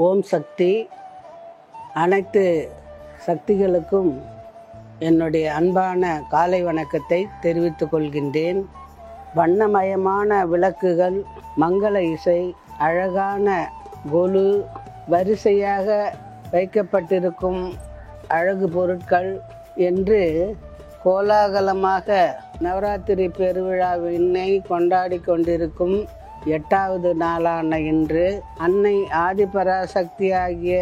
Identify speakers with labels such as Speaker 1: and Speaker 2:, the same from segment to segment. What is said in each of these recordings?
Speaker 1: ஓம் சக்தி. அனைத்து சக்திகளுக்கும் என்னுடைய அன்பான காலை வணக்கத்தை தெரிவித்துக் கொள்கின்றேன். வண்ணமயமான விளக்குகள், மங்கள இசை, அழகான கொலு, வரிசையாக வைக்கப்பட்டிருக்கும் அழகு பொருட்கள் என்று கோலாகலமாக நவராத்திரி பெருவிழாவினை கொண்டாடி கொண்டிருக்கும் 8வது நாளான இன்று அன்னை ஆதிபராசக்தியாகிய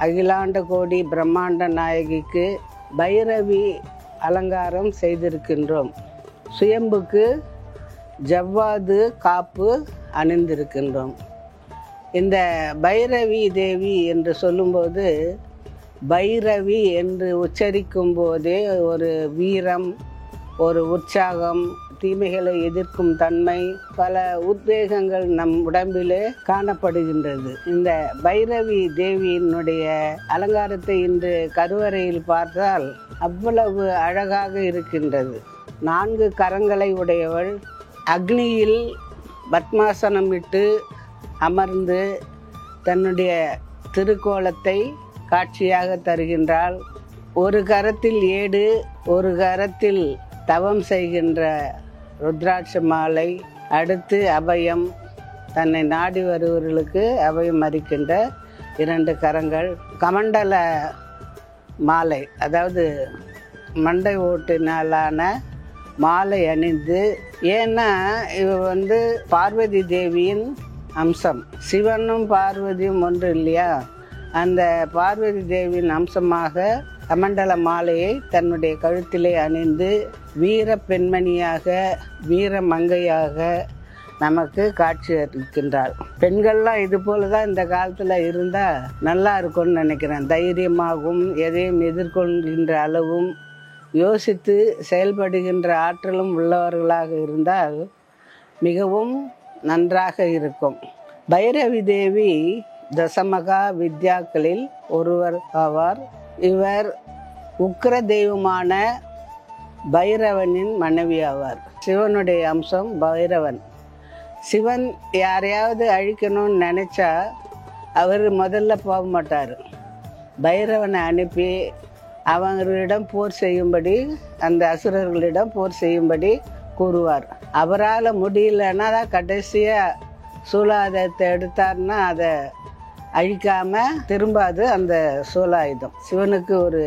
Speaker 1: அகிலாண்ட கோடி பிரம்மாண்ட நாயகிக்கு பைரவி அலங்காரம் செய்திருக்கின்றோம். சுயம்புக்கு ஜவ்வாது காப்பு அணிந்திருக்கின்றோம். இந்த பைரவி தேவி என்று சொல்லும்போது, பைரவி என்று உச்சரிக்கும் போதே ஒரு வீரம், ஒரு உற்சாகம், தீமைகளை எதிர்க்கும் தன்மை, பல உத்வேகங்கள் நம் உடம்பிலே காணப்படுகின்றது. இந்த பைரவி தேவியினுடைய அலங்காரத்தை இன்று கருவறையில் பார்த்தால் அவ்வளவு அழகாக இருக்கின்றது. 4 கரங்களை உடையவள், அக்னியில் பத்மாசனமிட்டு அமர்ந்து தன்னுடைய திருக்கோலத்தை காட்சியாக தருகின்றாள். ஒரு கரத்தில் ஏடு, ஒரு கரத்தில் தவம் செய்கின்ற ருத்ராட்ச மாலை, அடுத்து அபயம், தன்னை நாடி வருவர்களுக்கு அபயம் அளிக்கின்ற 2 கரங்கள், கமண்டல மாலை, அதாவது மண்டை ஓட்டினாலான மாலை அணிந்து, ஏன்னா இவ பார்வதி தேவியின் அம்சம். சிவனும் பார்வதியும் ஒன்று இல்லையா? அந்த பார்வதி தேவியின் அம்சமாக கமண்டல மாலையை தன்னுடைய கழுத்திலே அணிந்து வீர பெண்மணியாக, வீர மங்கையாக நமக்கு காட்சி அளிக்கின்றாள். பெண்கள்லாம் இது போல தான் இந்த காலத்தில் இருந்தால் நல்லா இருக்கும்னு நினைக்கிறேன். தைரியமாகவும் எதையும் எதிர்கொள்கின்ற அளவும் யோசித்து செயல்படுகின்ற ஆற்றலும் உள்ளவர்களாக இருந்தால் மிகவும் நன்றாக இருக்கும். பைரவி தேவி தசமகா வித்யாக்களில் ஒருவர் ஆவார். இவர் உக்கிர தெய்வமான பைரவனின் மனைவி ஆவார். சிவனுடைய அம்சம் பைரவன். சிவன் யாரையாவது அழிக்கணும்னு நினச்சா அவர் முதல்ல போக மாட்டார். பைரவனை அனுப்பி அவர்களிடம் போர் செய்யும்படி, அந்த அசுரர்களிடம் போர் செய்யும்படி கூறுவார். அவரால் முடியலன்னா தான் கடைசியாக சூலாயுதத்தை எடுத்தார்னா அதை அழிக்காம திரும்பாது அந்த சூலாயுதம். சிவனுக்கு ஒரு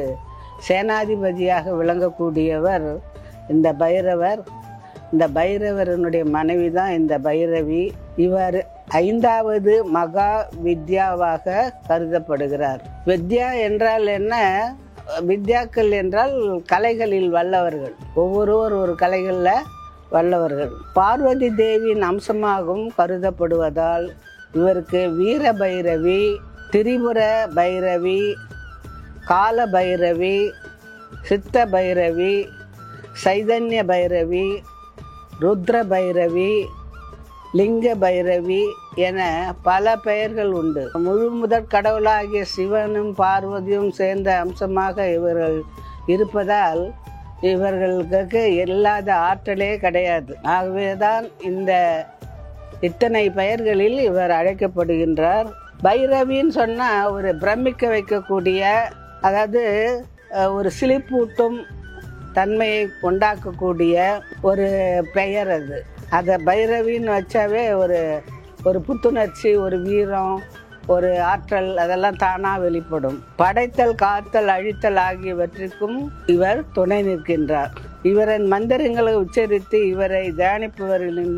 Speaker 1: சேனாதிபதியாக விளங்கக்கூடியவர் இந்த பைரவர். இந்த பைரவரனுடைய மனைவி தான் இந்த பைரவி. இவர் 5வது மகா வித்யாவாக கருதப்படுகிறார். வித்யா என்றால் என்ன? வித்யாக்கள் என்றால் கலைகளில் வல்லவர்கள். ஒவ்வொருவர் ஒரு கலைகளில் வல்லவர்கள். பார்வதி தேவியின் அம்சமாகவும் கருதப்படுவதால் இவருக்கு வீர பைரவி, திரிபுர பைரவி, கால பைரவி, சித்த பைரவி, சைதன்ய பைரவி, ருத்ர பைரவி, லிங்க பைரவி என பல பெயர்கள் உண்டு. முழு முதற் கடவுளாகிய சிவனும் பார்வதியும் சேர்ந்த அம்சமாக இவர்கள் இருப்பதால் இவர்களுக்கு இல்லாத ஆற்றலே கிடையாது. ஆகவேதான் இந்த இத்தனை பெயர்களில் இவர் அழைக்கப்படுகின்றார். பைரவின்னு சொன்னால் ஒரு பிரமிக்க வைக்கக்கூடிய, அதாவது ஒரு சிலிப்பூட்டும் தன்மையை உண்டாக்கக்கூடிய ஒரு பெயர் அது. அதை பைரவின்னு வச்சாவே ஒரு புத்துணர்ச்சி, ஒரு வீரம், ஒரு ஆற்றல் அதெல்லாம் தானாக வெளிப்படும். படைத்தல், காத்தல், அழித்தல் ஆகியவற்றிற்கும் இவர் துணை நிற்கின்றார். இவரின் மந்திரங்களை உச்சரித்து இவரை தியானிப்பவர்களின்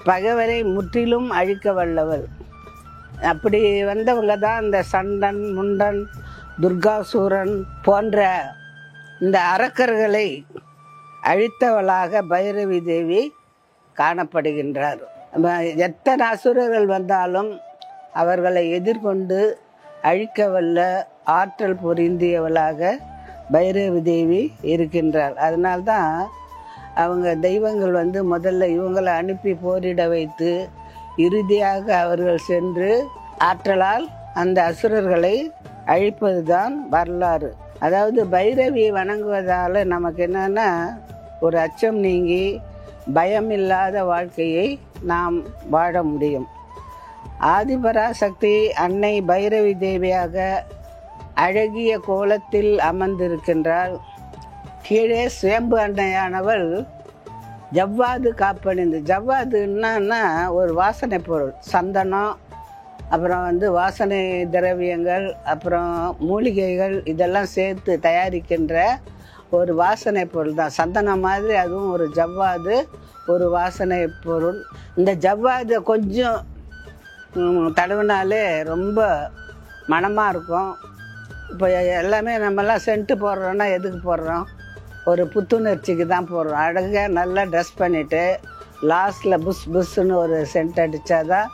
Speaker 1: பகைவரை முற்றிலும் அழிக்க வல்லவர். அப்படி வந்தவங்க தான் இந்த சண்டன், முண்டன், துர்காசூரன் போன்ற இந்த அரக்கர்களை அழித்தவளாக பைரவி தேவி காணப்படுகின்றார். எத்தனை அசுரர்கள் வந்தாலும் அவர்களை எதிர்கொண்டு அழிக்க வல்ல ஆற்றல் பொருந்தியவளாக பைரவி தேவி இருக்கின்றார். அதனால்தான் அவங்க தெய்வங்கள் முதல்ல இவங்களை அனுப்பி போரிட வைத்து இறுதியாக அவர்கள் சென்று ஆற்றலால் அந்த அசுரர்களை அழிப்பது தான் வரலாறு. அதாவது பைரவியை வணங்குவதால் நமக்கு என்னன்னா, ஒரு அச்சம் நீங்கி பயமில்லாத வாழ்க்கையை நாம் வாழ முடியும். ஆதிபராசக்தி அன்னை பைரவி தேவியாக அழகிய கோலத்தில் அமர்ந்திருக்கின்றாள். கீழே சுயம்பு அன்னையானவள் ஜவ்வாது காப்பணிந்து, ஜவ்வாது என்னன்னா ஒரு வாசனை பொருள், சந்தனம், அப்புறம் வாசனை திரவியங்கள், அப்புறம் மூலிகைகள் இதெல்லாம் சேர்த்து தயாரிக்கின்ற ஒரு வாசனை பொருள் தான். சந்தனம் மாதிரி அதுவும் ஒரு ஜவ்வாது ஒரு வாசனை பொருள். இந்த ஜவ்வாது கொஞ்சம் தடவினாலே ரொம்ப மணமாக இருக்கும். இப்போ எல்லாமே நம்மலாம் சென்ட்டு போடுறோன்னா எதுக்கு போடுறோம்? ஒரு புத்துணர்ச்சிக்கு தான் போடுறோம். அழகாக நல்லா ட்ரெஸ் பண்ணிவிட்டு லாஸ்ட்டில் புஷ் புஷ்ஷுன்னு ஒரு சென்ட் அடித்தாதான்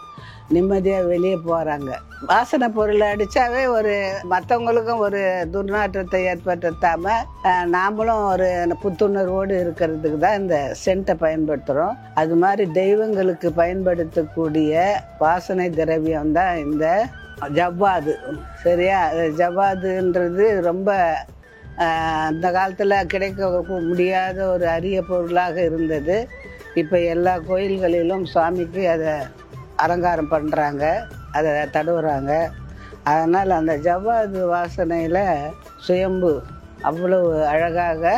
Speaker 1: நிம்மதியாக வெளியே போகிறாங்க. வாசனை பொருளை அடித்தாவே ஒரு மற்றவங்களுக்கும் ஒரு துர்நாற்றத்தை ஏற்படுத்தாமல் நாமளும் ஒரு புத்துணர்வோடு இருக்கிறதுக்கு தான் இந்த சென்ட்டை பயன்படுத்துகிறோம். அது மாதிரி தெய்வங்களுக்கு பயன்படுத்தக்கூடிய வாசனை திரவியம் தான் இந்த ஜவ்வாது. சரியா? ஜவ்வாதுன்றது ரொம்ப அந்த காலத்தில் கிடைக்க முடியாத ஒரு அரிய பொருளாக இருந்தது. இப்போ எல்லா கோயில்களிலும் சுவாமிக்கு அதை அலங்காரம் பண்ணுறாங்க, அதை தடவுறாங்க. அதனால் அந்த ஜவ்வாது வாசனையில் சுயம்பு அவ்வளவு அழகாக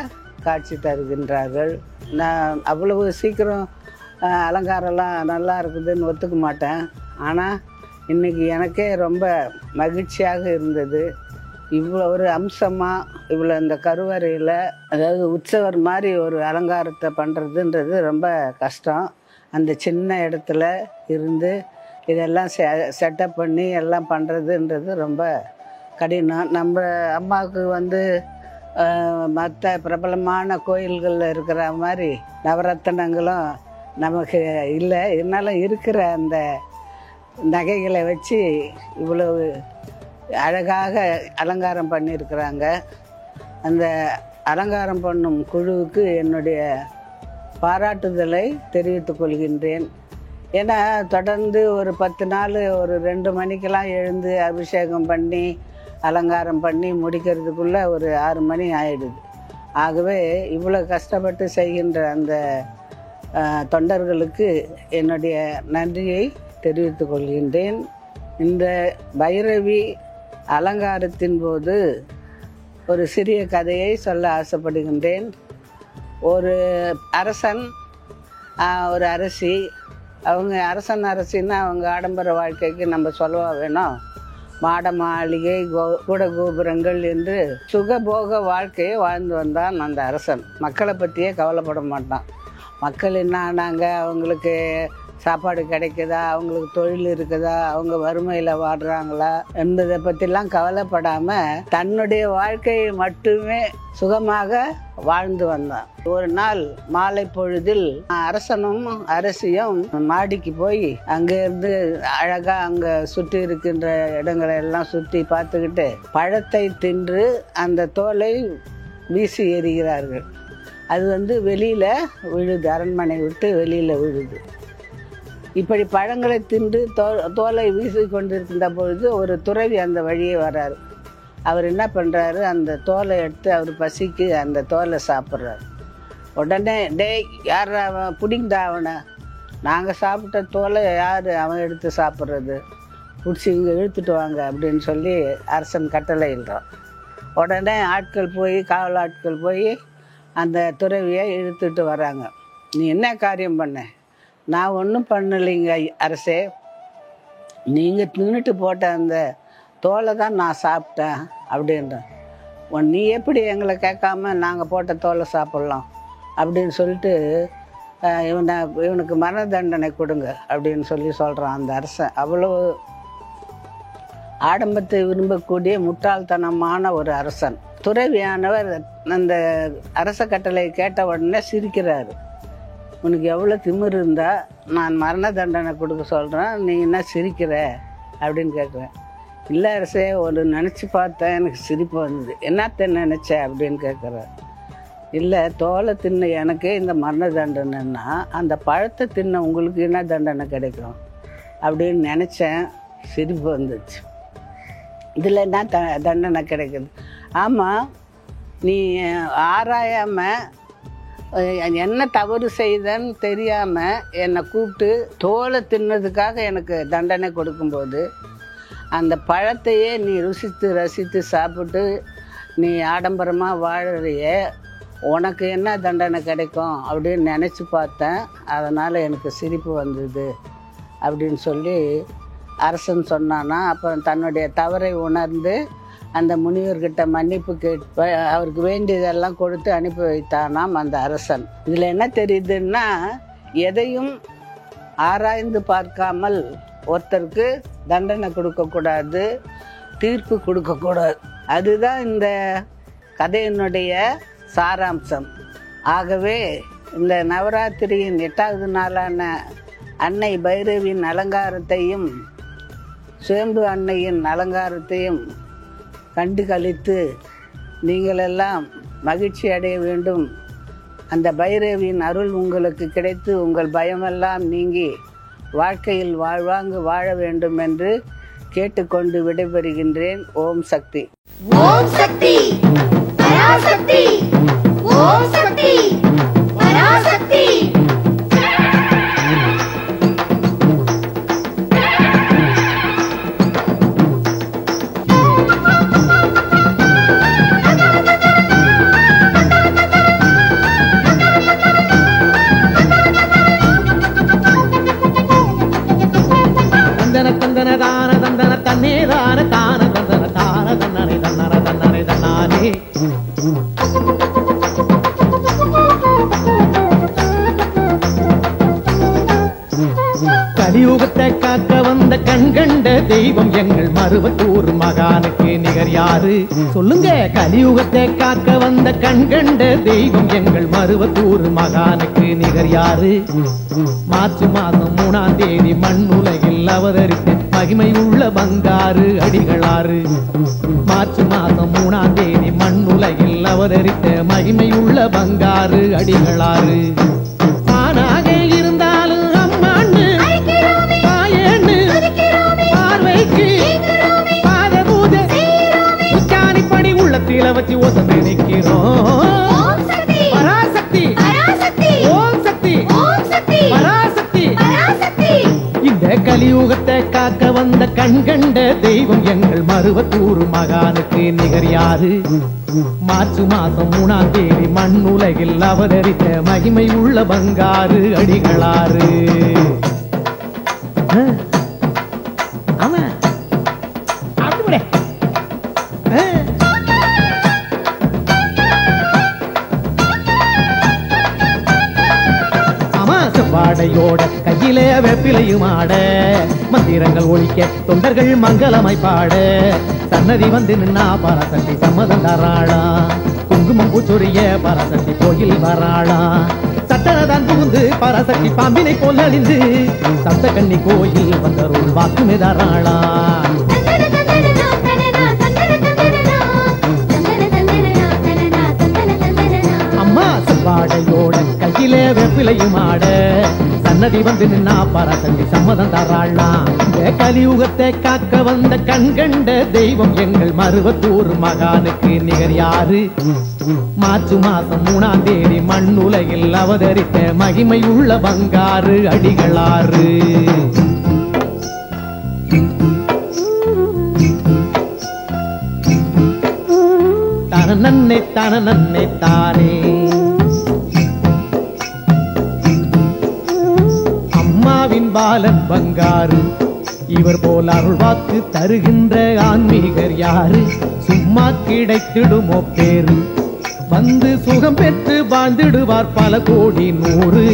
Speaker 1: காட்சி தருகின்றார்கள். நான் அவ்வளவு சீக்கிரம் அலங்காரம்லாம் நல்லா இருக்குதுன்னு ஒத்துக்க மாட்டேன். ஆனால் இன்றைக்கி எனக்கே ரொம்ப மகிழ்ச்சியாக இருந்தது. இவ்வளோ ஒரு அம்சமாக இவ்வளோ இந்த கருவறையில், அதாவது உற்சவர் மாதிரி ஒரு அலங்காரத்தை பண்ணுறதுன்றது ரொம்ப கஷ்டம். அந்த சின்ன இடத்துல இருந்து இதெல்லாம் செட்டப் பண்ணி எல்லாம் பண்ணுறதுன்றது ரொம்ப கடினம். நம்ம அம்மாவுக்கு மற்ற பிரபலமான கோயில்களில் இருக்கிற மாதிரி நவரத்தனங்களும் நமக்கு இல்லை. இருந்தாலும் இருக்கிற அந்த நகைகளை வச்சு இவ்வளவு அழகாக அலங்காரம் பண்ணியிருக்கிறாங்க. அந்த அலங்காரம் பண்ணும் குழுவுக்கு என்னுடைய பாராட்டுதலை தெரிவித்துக் கொள்கின்றேன். ஏன்னா தொடர்ந்து ஒரு 10 நாள் ஒரு 2 மணிக்கெல்லாம் எழுந்து அபிஷேகம் பண்ணி அலங்காரம் பண்ணி முடிக்கிறதுக்குள்ளே ஒரு 6 மணி ஆயிடுது. ஆகவே இவ்வளோ கஷ்டப்பட்டு செய்கின்ற அந்த தொண்டர்களுக்கு என்னுடைய நன்றியை தெரிவித்துக் கொள்கின்றேன். இந்த பைரவி அலங்காரத்தின் போது ஒரு சிறிய கதையை சொல்ல ஆசைப்படுகின்றேன். ஒரு அரசன், ஒரு அரசி, அவங்க அரசன் அரசின்னா அவங்க ஆடம்பர வாழ்க்கைக்கு நம்ம சொல்லவா வேணும்? மாட மாளிகை கூட கோபுரங்கள் என்று சுகபோக வாழ்க்கையை வாழ்ந்து வந்தான் அந்த அரசன். மக்களை பற்றியே கவலைப்பட மாட்டான். மக்கள் என்ன ஆனாங்க, அவங்களுக்கு சாப்பாடு கிடைக்குதா, அவங்களுக்கு தொழில் இருக்குதா, அவங்க வறுமையில் வாடுறாங்களா என்பதை பற்றிலாம் கவலைப்படாமல் தன்னுடைய வாழ்க்கையை மட்டுமே சுகமாக வாழ்ந்து வந்தான். ஒரு நாள் மாலை பொழுதில் அரசனும் அரசியும் மாடிக்கு போய் அங்கேருந்து அழகாக அங்கே சுற்றி இருக்கின்ற இடங்களை எல்லாம் சுற்றி பார்த்துக்கிட்டு பழத்தை தின்று அந்த தோலை வீசி எறிகிறார்கள். அது வெளியில் விழுது, அரண்மனை விட்டு வெளியில் விழுது. இப்படி பழங்களை தின்று தோலை வீசி கொண்டிருக்கின்ற பொழுது ஒரு துறவி அந்த வழியே வர்றாரு. அவர் என்ன பண்ணுறாரு, அந்த தோலை எடுத்து அவர் பசிக்கு அந்த தோலை சாப்பிட்றாரு. உடனே யார் அவன், பிடிங்கடா அவனை, நாங்கள் சாப்பிட்ட தோலை யார் அவன் எடுத்து சாப்பிட்றது, பிடிச்சி இங்கே இழுத்துட்டு வாங்க அப்படின்னு சொல்லி அரசன் கட்டளையிடுறான். உடனே ஆட்கள் போய், காவல் ஆட்கள் போய் அந்த துறவியை இழுத்துட்டு வராங்க. நீ என்ன காரியம் பண்ண? நான் ஒன்றும் பண்ணலைங்க அரசே, நீங்கள் தின்னுட்டு போட்ட அந்த தோலை தான் நான் சாப்பிட்டேன் அப்படின்றேன். நீ எப்படி எங்களை கேட்காம நாங்கள் போட்ட தோலை சாப்பிட்லாம் அப்படின்னு சொல்லிட்டு இவனுக்கு மரண தண்டனை கொடுங்க அப்படின்னு சொல்கிறான் அந்த அரசன். அவ்வளோ ஆடம்பத்தை விரும்பக்கூடிய முட்டாள்தனமான ஒரு அரசன். துறவியானவர் அந்த அரச கட்டளை கேட்ட உடனே சிரிக்கிறாரு. உனக்கு எவ்வளோ திமிரு இருந்தால் நான் மரண தண்டனை கொடுக்க சொல்கிறேன், நீ என்ன சிரிக்கிற அப்படின்னு கேட்குறேன். இல்லை அரசே, ஒரு நினச்சி பார்த்தேன், எனக்கு சிரிப்பு வந்தது. என்னத்த நினச்ச அப்படின்னு கேட்குறேன். இல்லை, தோலை தின்ன எனக்கு இந்த மரண தண்டனைன்னா அந்த பழத்தை தின்ன உங்களுக்கு என்ன தண்டனை கிடைக்கும் அப்படின்னு நினச்சேன், சிரிப்பு வந்துச்சு. இதில் என்ன தண்டனை கிடைக்குது? ஆமாம், நீ ஆராயாமல் என்ன தவறு செய்தேன்னு தெரியாமல் என்னை கூப்பிட்டு தோலை தின்னதுக்காக எனக்கு தண்டனை கொடுக்கும்போது அந்த பழத்தையே நீ ருசித்து ரசித்து சாப்பிட்டு நீ ஆடம்பரமாக வாழறியே, உனக்கு என்ன தண்டனை கிடைக்கும் அப்படின்னு நினச்சி பார்த்தேன். அதனால் எனக்கு சிரிப்பு வந்தது அப்படின்னு சொல்லி அரசன் சொன்னானா. அப்புறம் தன்னுடைய தவறை உணர்ந்து அந்த முனிவர்கிட்ட மன்னிப்பு கேட்ப அவருக்கு வேண்டியதெல்லாம் கொடுத்து அனுப்பி வைத்தானாம் அந்த அரசன். இதில் என்ன தெரியுதுன்னா, எதையும் ஆராய்ந்து பார்க்காமல் ஒருத்தருக்கு தண்டனை கொடுக்கக்கூடாது, தீர்ப்பு கொடுக்கக்கூடாது. அதுதான் இந்த கதையினுடைய சாராம்சம். ஆகவே இந்த நவராத்திரியின் 8வது நாளான அன்னை பைரவியின் அலங்காரத்தையும் சுயம்பு அன்னையின் அலங்காரத்தையும் கண்டு கழித்து நீங்களெல்லாம் மகிழ்ச்சி அடைய வேண்டும். அந்த பைரவியின் அருள் உங்களுக்கு கிடைத்து உங்கள் பயமெல்லாம் நீங்கி வாழ்க்கையில் வாழ்வாங்கு வாழ வேண்டும் என்று கேட்டுக்கொண்டு விடைபெறுகின்றேன். ஓம் சக்தி.
Speaker 2: ஓம் சக்தி பராசக்தி. ஓம் சக்தி பராசக்தி.
Speaker 3: தந்தன தான தந்தன தன்னே தான தான தந்தன தான தன்னனை தன்னர தன்னனை தன்னானே. கலியுகத்தை காக்க வந்த கண்கண்ட தெய்வம் எங்கள் மருவத்தூர் மகானுக்கு நிகர் யாரு சொல்லுங்க? கலியுகத்தை காக்க வந்த கண்கண்ட தெய்வம் எங்கள் மருவத்தூர் மகானுக்கு நிகர் யாரு? மார்ச் மாதம் 3ஆம் தேதி மண்ணுலகில் அவதரித்த மகிமை உள்ள பங்காரு அடிகளாறு. மார்ச் மாதம் 3ஆம் தேதி மண்ணுலகில் அவதரித்த மகிமை உள்ள பங்காரு அடிகளாறு. ஆனாக இருந்தாலும் அம்மான்னு தாயேன்னு பார்வைக்கு பாதபூத உச்சாணிப்படி உள்ளத்தில வச்சு ஒசந்து நிற்கிறோம். பராசக்தி ஓம் சக்தி பராசக்தி. இந்த கலியுகத்தை காக்க வந்த கண்கண்ட தெய்வம் எங்கள் மருவத்தூர் மகானுக்கு நிகர் யாரு? மார்ச் மாதம் 3ஆம் தேதி மண்ணுலகில் அவதரித்த மகிமை உள்ள பங்காரு அடிகளாறு. ஆமா அப்படியே வாடையோட கையிலே வெப்பிலையும் ஆட மந்திரங்கள் ஒழிக்க தொண்டர்கள் மங்களமாய் பாட சன்னதி வந்து நின்னா பராசக்தி சம்மதம் தராளா. குங்குமம் பூச்சொரிய பராசக்தி கோயில் வராளா. சட்டனதான் புகுந்து பராசக்தி பாம்பினை போல் அழிந்து சப்த கன்னி கோயில் வந்தருள் வாக்குமே தராளா. அம்மா செவ்வாடையோட கையிலே வெப்பிலையும் ஆட சன்னதி வந்து நின்னா பராசக்தி சம்மதம் தராளா. கலியுகத்தை காக்க வந்த கண்கண்ட தெய்வம் எங்கள் மருவத்தூர் மகானுக்கு நிகர் யாரு? மார்ச் மாதம் 3ஆம் தேதி மண்ணுலகில் அவதரித்த மகிமை உள்ள பங்காரு அடிகளாறு. தனநன்னை தனநன்னை தானே. அம்மாவின் பாலன் பங்காரு இவர் போல் அருள்வாக்கு தருகின்ற ஆன்மீகர் யாரு? சும்மா கிடைத்திடுமோ பேரு வந்து சுகம் பெற்று வாழ்ந்திடுவார் பல கோடி நூறு.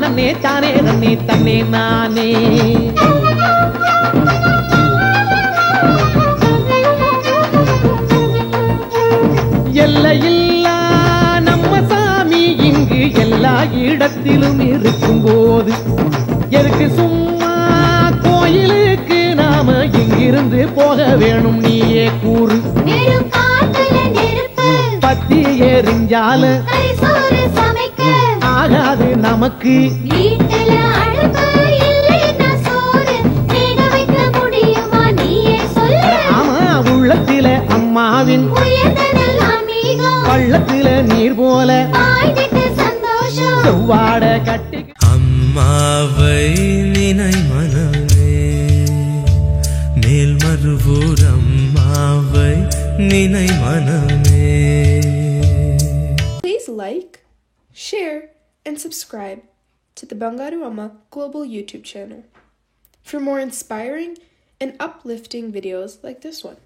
Speaker 3: தானே தானே நன்னே தன்னே நானே. எல்லையில்லா நம்ம சாமி இங்கு எல்லா இடத்திலும் இருக்கும் போது எதுக்கு சும்மா கோயிலுக்கு நாம இங்கிருந்து போக வேணும் நீயே கூறு.
Speaker 2: வெறும் காட்டுல நெருப்பு
Speaker 3: பத்தி எரிஞ்சாலும்
Speaker 2: கரிசோறு சமைக்க
Speaker 3: ஆகாது நமக்கு.
Speaker 2: வீட்டுல அடுப்பு இல்லைன்னா சோறு வேக வைக்க முடியுமா நீயே சொல்லு.
Speaker 3: ஆமா, உள்ளத்தில அம்மாவின்
Speaker 2: உயர்ந்ததல் ஆன்மீகம்
Speaker 3: பள்ளத்தில நீர் போல
Speaker 2: வாழ்ந்துட்டு சந்தோஷம்.
Speaker 3: செவ்வாட கட்டி.
Speaker 4: அம்மாவை நினை மனமே, மேல்மருவூர் அம்மாவை நினை மனமே.
Speaker 5: Please like, share, and subscribe to the Bangaru Amma Global YouTube channel for more inspiring and uplifting videos like this one.